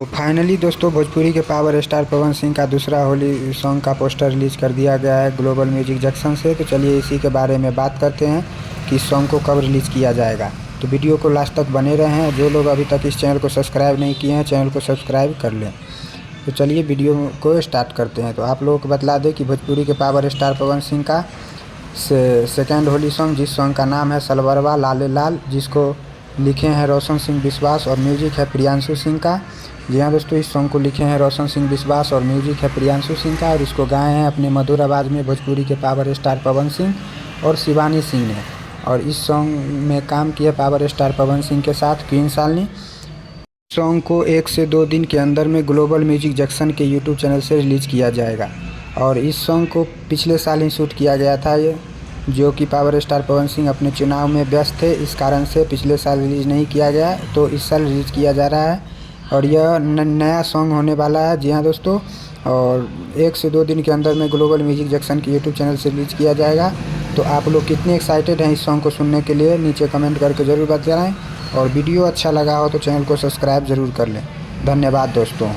तो फाइनली दोस्तों भोजपुरी के पावर स्टार पवन सिंह का दूसरा होली सॉन्ग का पोस्टर रिलीज़ कर दिया गया है ग्लोबल म्यूजिक जंक्शन से। तो चलिए इसी के बारे में बात करते हैं कि इस सॉन्ग को कब रिलीज़ किया जाएगा। तो वीडियो को लास्ट तक बने रहें। जो लोग अभी तक इस चैनल को सब्सक्राइब नहीं किए हैं चैनल को सब्सक्राइब कर लें। तो चलिए वीडियो को स्टार्ट करते हैं। तो आप लोगों को बतला दें कि भोजपुरी के पावर स्टार पवन सिंह का सेकेंड होली सॉन्ग, जिस सॉन्ग का नाम है सलवरवा लाले लाल, जिसको लिखे हैं रोशन सिंह विश्वास और म्यूजिक है प्रियांशु सिंह का। जी हाँ दोस्तों, इस सॉन्ग को लिखे हैं रोशन सिंह विश्वास और म्यूजिक है प्रियांशु सिंह का, और इसको गाए हैं अपने मधुर आवाज़ में भोजपुरी के पावर स्टार पवन सिंह और शिवानी सिंह ने। और इस सॉन्ग में काम किया पावर स्टार पवन सिंह के साथ क्वीन शालिनी। सॉन्ग को 1 से 2 दिन के अंदर में ग्लोबल म्यूजिक जंक्शन के यूट्यूब चैनल से रिलीज़ किया जाएगा। और इस सॉन्ग को पिछले साल ही शूट किया गया था, ये जो कि पावर स्टार पवन सिंह अपने चुनाव में व्यस्त थे, इस कारण से पिछले साल रिलीज़ नहीं किया गया, तो इस साल रिलीज़ किया जा रहा है। और यह नया सॉन्ग होने वाला है। जी हाँ दोस्तों, और 1 से 2 दिन के अंदर में ग्लोबल म्यूजिक जंक्शन के यूट्यूब चैनल से रिलीज़ किया जाएगा। तो आप लोग कितने एक्साइटेड हैं इस सॉन्ग को सुनने के लिए, नीचे कमेंट करके ज़रूर बताएं। और वीडियो अच्छा लगा हो तो चैनल को सब्सक्राइब ज़रूर कर लें। धन्यवाद दोस्तों।